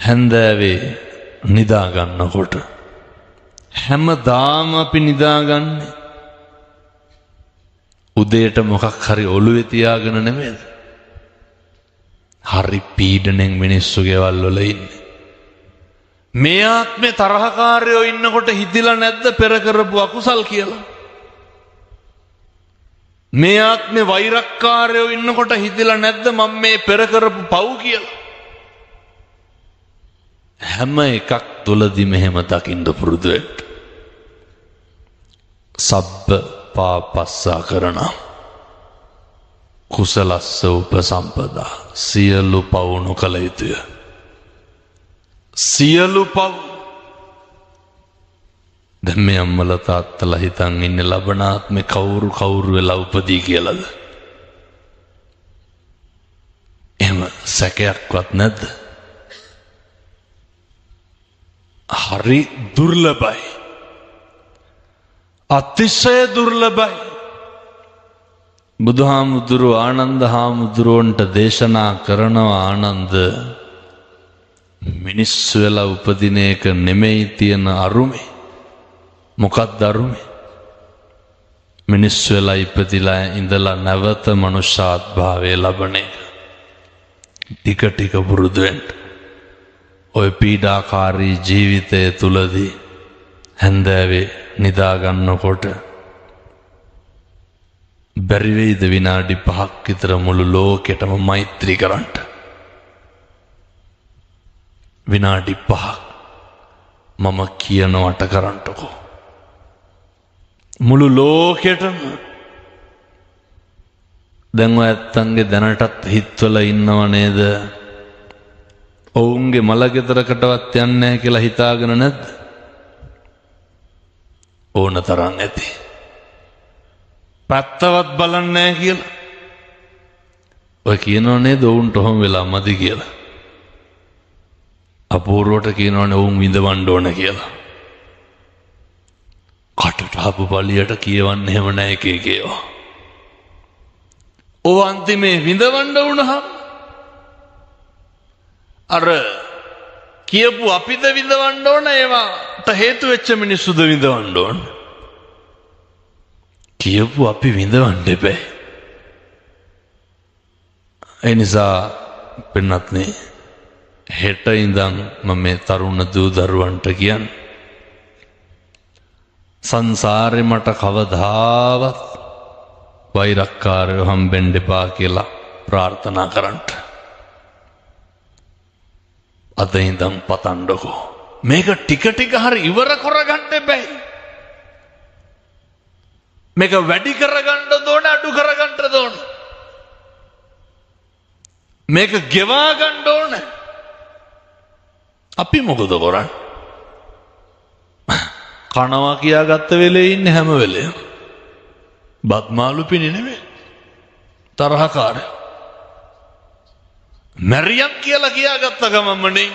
හැන්දෑවේ නිදා ගන්නකොට හැමදාම අපි නිදාගන්නේ උදේට මොකක් හරි ඔළුවේ තියාගෙන නෙමෙයිද? හරි පීඩණයෙන් මිනිස්සු ගෙවල් වල ඉන්නේ. මේ ආත්මේ තරහකාරයෝ ඉන්නකොට හිතිලා නැද්ද පෙර කරපු අකුසල් කියලා? මේ ආත්මේ වෛරක්කාරයෝ ඉන්නකොට හිතිලා නැද්ද මම මේ පෙර කරපු පව් කියලා? හැම එකක් තුලදී මෙහෙම දකින්න පුරුදු වෙන්න. සබ්බ පාපස්සා කරන කුසලස්ස උපසම්පදා සියලු පව් නොකළ යුතුය. සියලු පව්. දැන් මේ අම්මලා තාත්තලා හිතන් ඉන්නේ ලබනාත්මේ කවුරු වෙලා උපදී කියලාද? එහෙම සැකයක්වත් නැද්ද? හරි දුර්ලභයි. අතිශය දුර්ලභයි. බුදුහාමුදුරුව ආනන්ද හාමුදුරුවන්ට දේශනා කරනවා ආනන්ද මිනිස්සු වෙලා උපදින එක නෙමෙයි තියෙන අරුමේ. මොකක්ද අරුමේ? මිනිස්සු වෙලා ඉපදිලා ඉඳලා නැවත මනුෂ්‍යාත්භාවය ලබන එක. ටික ටික පුරුදු වෙන්න. ඔය පීඩාකාරී ජීවිතය තුලදී හැන්දෑවේ නිදා ගන්නකොට බැරි වෙයිද විනාඩි 5ක් විතර මුළු ලෝකෙටම මෛත්‍රී කරන්න? විනාඩි 5ක් මම කියනවට කරන්නකෝ. මුළු ලෝකෙටම. දැන් ඔය ඇත්තන්ගේ දැනටත් හිතවල ඉන්නව නේද? ඔවුන්ගේ මලගෙදරකටවත් යන්නේ නැහැ කියලා හිතාගෙන නැද්ද? ඕන තරම් ඇති. පැත්තවත් බලන්නේ නැහැ කියලා. ඔය කියනව නේද ඔවුන්ට ඔහොම වෙලා මදි කියලා. අපූර්වට කියනවනේ ඔවුන් විඳවන්න ඕන කියලා. කටට ආපු පළියට කියවන්න එහෙම නැහැ එක එක ඒවා. ඔව් අන්තිමේ විඳවන්න වුණාම අර කියපු අපිද විඳවන්න ඕන ඒවාට හේතු වෙච්ච මිනිස්සුද විඳවන්න ඕන? කියපු අපි විඳවන්න එපා. ඒ නිසා පින්වත්නි හෙට ඉඳන් මම මේ තරුණ දූ දරුවන්ට කියන්නේ සංසාරේ මට කවදාවත් වෛරක්කාරයෝ හම්බෙන්න එපා කියලා ප්‍රාර්ථනා කරන්න. අද ඉඳන් පතන්නකෝ. මේක ටික ටික හරි ඉවර කරගන්න එපා. මේක වැඩි කරගන්න ඕන අඩු කරගන්න ඕන. මේක ගෙවා ගන්න ඕන. අපි මොකද කරන්නේ? කනවා කියාගත්ත වෙලේ ඉන්නේ හැම වෙලේම. බත්මාළු පිණි නෙමෙයි. තරහකාරය. මරියම් කියලා කියාගත්ත ගමන්ම නේ.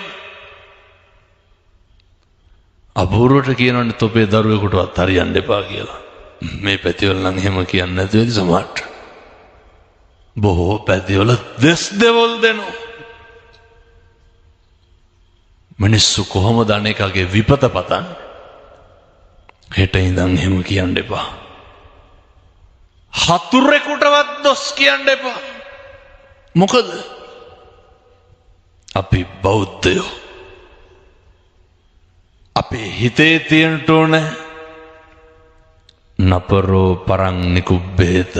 අපූර්වට කියනවනේ තොපේ දරුවෙකුටවත් හරියන්න එපා කියලා. මේ පැතිවල නම් එහෙම කියන්නේ නැති වෙයි සමහරට. බොහෝ පැතිවල දෙස් දෙවල් දෙනවා. මිනිස්සු කොහොමද අනේකගේ විපත පතන්නේ? හෙට ඉඳන් එහෙම කියන්න එපා. හතුරෙකුටවත් දොස් කියන්න එපා. මොකද අපි බෞද්ධයෝ. අපේ හිතේ තියෙන්න ඕන නපරෝ පරං නිකුබ්බේත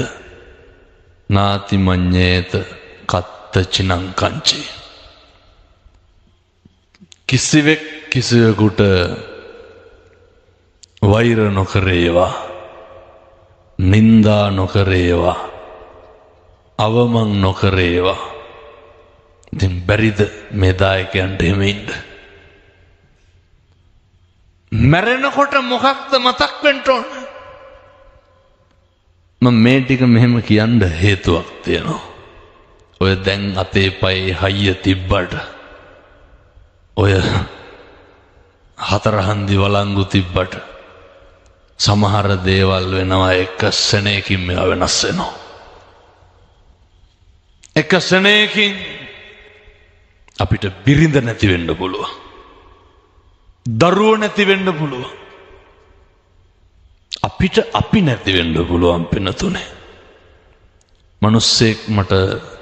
නාති මඤ්ඤේත කත්ත චිනං කංචි. කිසිවෙක් කිසිවෙකුට වෛර නොකරේවා, නින්දා නොකරේවා, අවමන් නොකරේවා. ඉතින් බැරිද මේ දායකයන්ට එහෙම ඉන්න? මැරෙනකොට මොකක්ද මතක් වෙන්න ඕන? මම මේ ටික මෙහෙම කියන්න හේතුවක් තියෙනවා. ඔය දැන් අතේ පයේ හයිය තිබ්බට, ඔය හතරහන්දි වළංගු තිබ්බට සමහර දේවල් වෙනවා එක සෙනෙකින් මේවා වෙනස් වෙනවා. එක සෙනෙකින් අපිට බිරිඳ නැති වෙන්න පුළුවන්. දරුවෝ නැති වෙන්න පුළුවන්. අපිට අපි නැති වෙන්න පුළුවන් පින්නතුනේ. මිනිස්සෙක් මට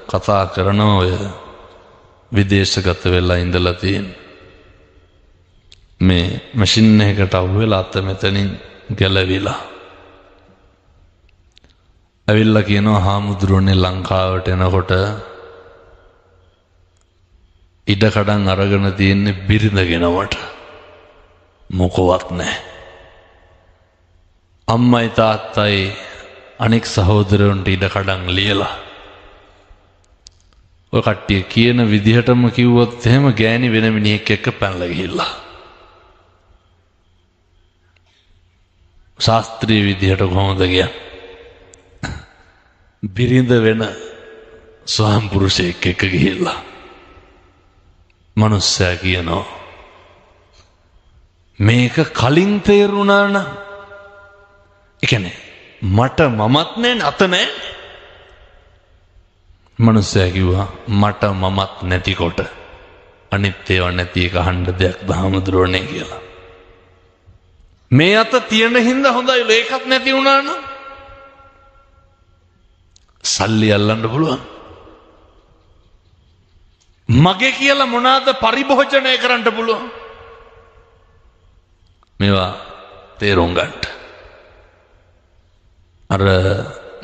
කතා කරන ඔය විදේශගත වෙලා ඉඳලා තියෙන මේ මැෂින් එකකට අහුවෙලා අත මෙතනින් ගැලවිලා ඇවිල්ලා කියනවා හාමුදුරුවනේ ලංකාවට එනකොට ඉඩකඩම් අරගෙන තියෙන්නේ බිරිඳගෙනවට මොකවත් නැහැ. අම්මයි තාත්තයි අනෙක් සහෝදරයන්ට ඉඩකඩම් ලියලා ඔය කට්ටිය කියන විදිහටම කිව්වොත් එහෙම ගෑණි වෙන මිනිහෙක් එක්ක පැනලා ගිහිල්ලා ශාස්ත්‍රීය විදිහට කොහොමද කියන්නේ බිරිඳ වෙන ස්වාම පුරුෂයෙක් එක්ක ගිහිල්ලා මනුස්සයා කියනවා මේක කලින් තේරුණා නම් ඒ කියන්නේ මට මමත් නෑ අත නෑ මනුස්සයා කිව්වා මට මමත් නැතිකොට අනිත් ඒවා නැති එක අහන්න දෙයක් දහමදුරෝනේ කියලා. මේ අත තියෙන හින්දා හොඳයි ඒකත් නැති වුණා නම් සල්ලි අල්ලන්න පුළුවන්. මගේ කියලා මොනවාද පරිභෝජනය කරන්න පුළුවන්. මේවා තේරුම් ගන්න. අර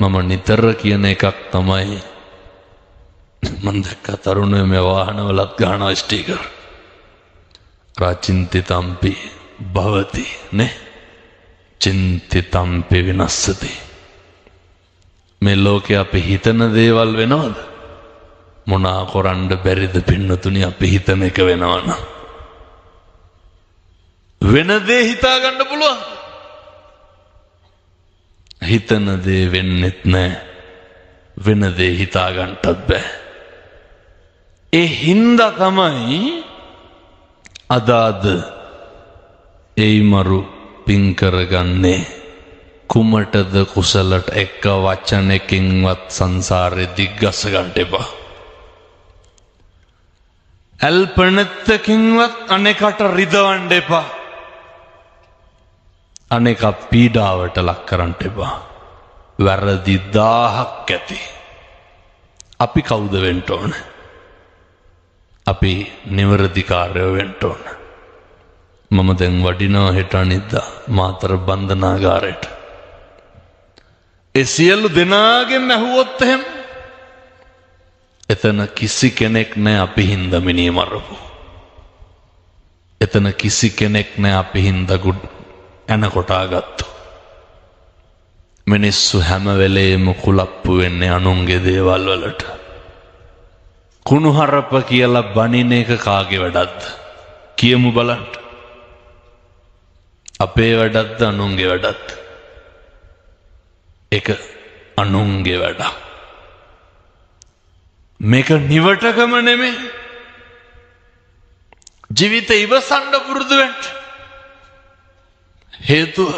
මම නිතර කියන එකක් තමයි මම දැක්ක තරුණයෝ මේ වාහනවලත් ගන්නවා ස්ටිකර්. රාචින්තිතම්පි භවති නේ චින්තිතම්පි විනස්සති. මේ ලෝකේ අපි හිතන දේවල් වෙනවද? මොනා කරන්න බැරිද පින්නතුනි අපි හිතන එක වෙනවනම් වෙන දේ හිතා ගන්න පුළුවන්. හිතන දේ වෙන්නෙත් නෑ වෙන දේ හිතා ගන්නත් බෑ. ඒ හින්දා තමයි අදාද ඒමරු පින් කරගන්නේ කුමටද කුසලට එක වචනකින්වත් සංසාරේ දිග්ගස ගන්න එපා. අල්පනත්තකින්වත් අනෙකට රිදවන්න එපා. අනෙක පීඩාවට ලක් කරන්න එපා. වැරදි 1000ක් ඇති. අපි කවුද වෙන්න ඕන? අපි නිවැරදිකාරයෝ වෙන්න ඕන. මම දැන් වඩිනවා හෙට අනිද්දා මාතර බන්ධනාගාරයට. ඒ සියලු දෙනාගෙන් ඇහුවොත් එහෙම එතන කිසි කෙනෙක් නැහැ අපි හින්දා මිනිහ මරපු. එතන කිසි කෙනෙක් නැහැ අපි හින්දා එන කොටාගත්තු. මිනිස්සු හැම වෙලේම කුලප්පු වෙන්නේ අනුන්ගේ දේවල් වලට. කුණුහරප කියලා බනින එක කාගේ වැඩක්ද? කියමු බලන්න. අපේ වැඩක්ද අනුන්ගේ වැඩක්ද? ඒක අනුන්ගේ වැඩක්. මේක නිවටකම නෙමෙයි. ජීවිතේ ඉවසන්න පුරුදු වෙන්න. හේතුව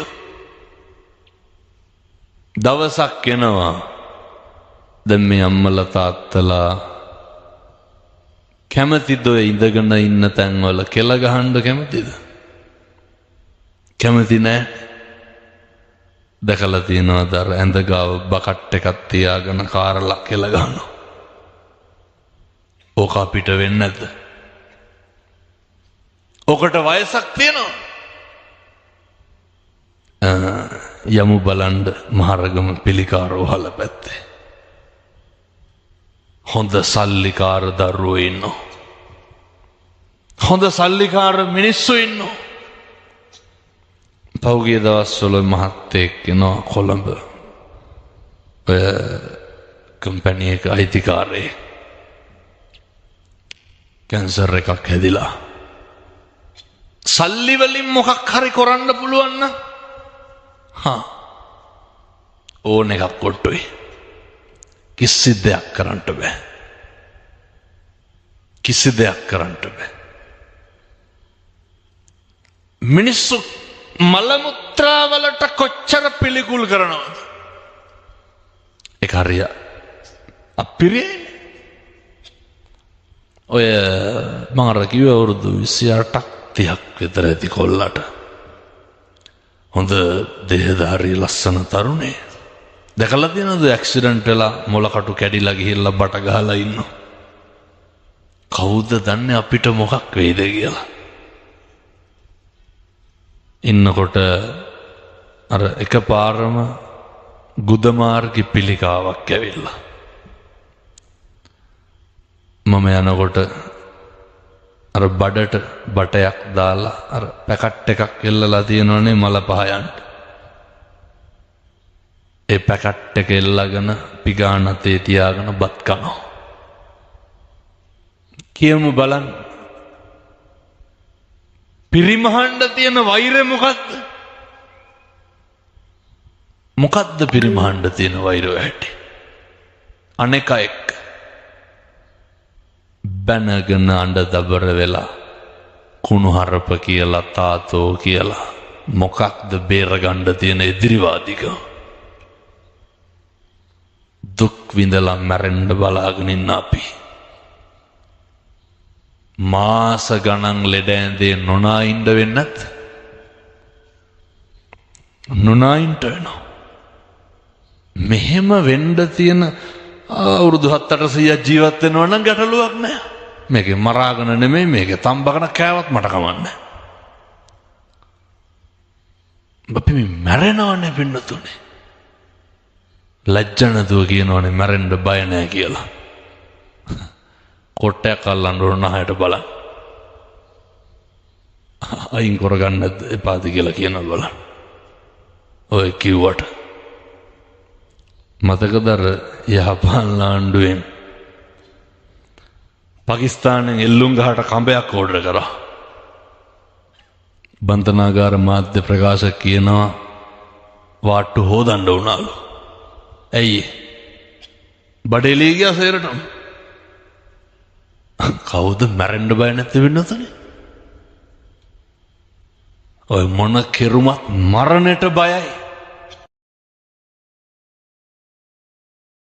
දවසක් එනවා දැන් මේ අම්මලා තාත්තලා කැමතිද ඔය ඉඳගෙන ඉන්න තැන්වල කෙල ගහන්න කැමතිද? කැමති නෑ. දැකලා තියෙනවද අර ඇඳ ගාව බකට් එකක් තියාගෙන කාරලා කෙල ගහනවා. ඕක අපිට වෙන්නේ නැද්ද? ඔකට වයසක් තියෙනවා. යමු බලන්න මහරගම පිළිකාරෝහල පැත්තේ. හොඳ සල්ලිකාර දරුවෝ ඉන්නවා. හොඳ සල්ලිකාර මිනිස්සු ඉන්නවා. පෞගිය දවස්වල මහත්තයෙක් එනවා කොළඹ. ඔය කම්පැනි එක අයිතිකාරයෙක්. කැන්සර් එකක් හැදිලා. සල්ලි වලින් මොකක් හරි කරන්න පුළුවන් නම් ඕන එකක් කොට්ටුයි. කිසි දෙයක් කරන්න බෑ. කිසි දෙයක් කරන්න බෑ. මිනිස්සු මල මුත්‍රා වලට කොච්චර පිළිකුල් කරනවද? ඒක හරිය අපිරියයි. ඔය මම අර කිව්ව අවුරුදු 28ක් 30ක් විතර ඇති කොල්ලට. හොඳ දෙහදාරි ලස්සන තරුණේ. දැකලා තියෙනවද ඇක්සිඩන්ට් වෙලා මොලකටු කැඩිලා ගිහිල්ලා බට ගහලා ඉන්නෝ. කවුද දන්නේ අපිට මොකක් වෙයිද කියලා. ඉන්නකොට අර එකපාරම ගුදමාර්ගි පිළිකාවක් ඇවිල්ලා. මම යනකොට අර බඩට බටයක් දාලා අර පැකට් එකක් එල්ලලා තියෙනවනේ මල පහයන්ට. ඒ පැකට් එක එල්ලගෙන පිගානතේ තියාගෙන බත් කනවා. කියමු බලන්න. පිරිමහන්න තියෙන වෛරය මොකද්ද? මොකද්ද පිරිමහන්න තියෙන වෛරය ඇටි? අනෙක එක්ක බැනගෙන අඬ දබර වෙලා කුණුහරුප කියලා තාතෝ කියලා මොකක්ද බේරගන්න තියෙන එදිරිවාදිකම? දුක් විඳලා මැරෙන්න බලාගෙන ඉන්න අපි මාස ගණන් ලෙඩ ඇඳේ නොනා ඉන්න වෙන්නත් නොනා ඉන්න වෙනවා. මෙහෙම වෙන්න තියෙන අවුරුදු 700ක් ජීවත් වෙනවා නම් ගැටලුවක් නැහැ. මේකේ මරාගෙන නෙමෙයි මේකේ තම්බගෙන කෑවත් මට කමන්නේ. අපි මැරෙනවනේ පින්නතුනේ. ලැජ්ජ නැතුව කියනවනේ මැරෙන්න බය නැහැ කියලා. කොටයක් අල්ලන්න ඕන නහයට බලන්න. අයින් කරගන්න එපාද කියලා කියනවා බලන්න. ඔය කිව්වට මතකද අර යහපන් ආණ්ඩුවෙන් පාකිස්තානෙන් එල්ලුම් ගහට කඹයක් ඕඩර් කරා. බන්තනාගාර මාධ්‍ය ප්‍රකාශක කියනවා වාට්ටු හොදන්න උනාලු. ඇයි? බඩේලී ගියා සේරටම. කවුද මැරෙන්න බය නැති වෙන්නතනේ? ඔය මොන කෙරුමත් මරණයට බයයි.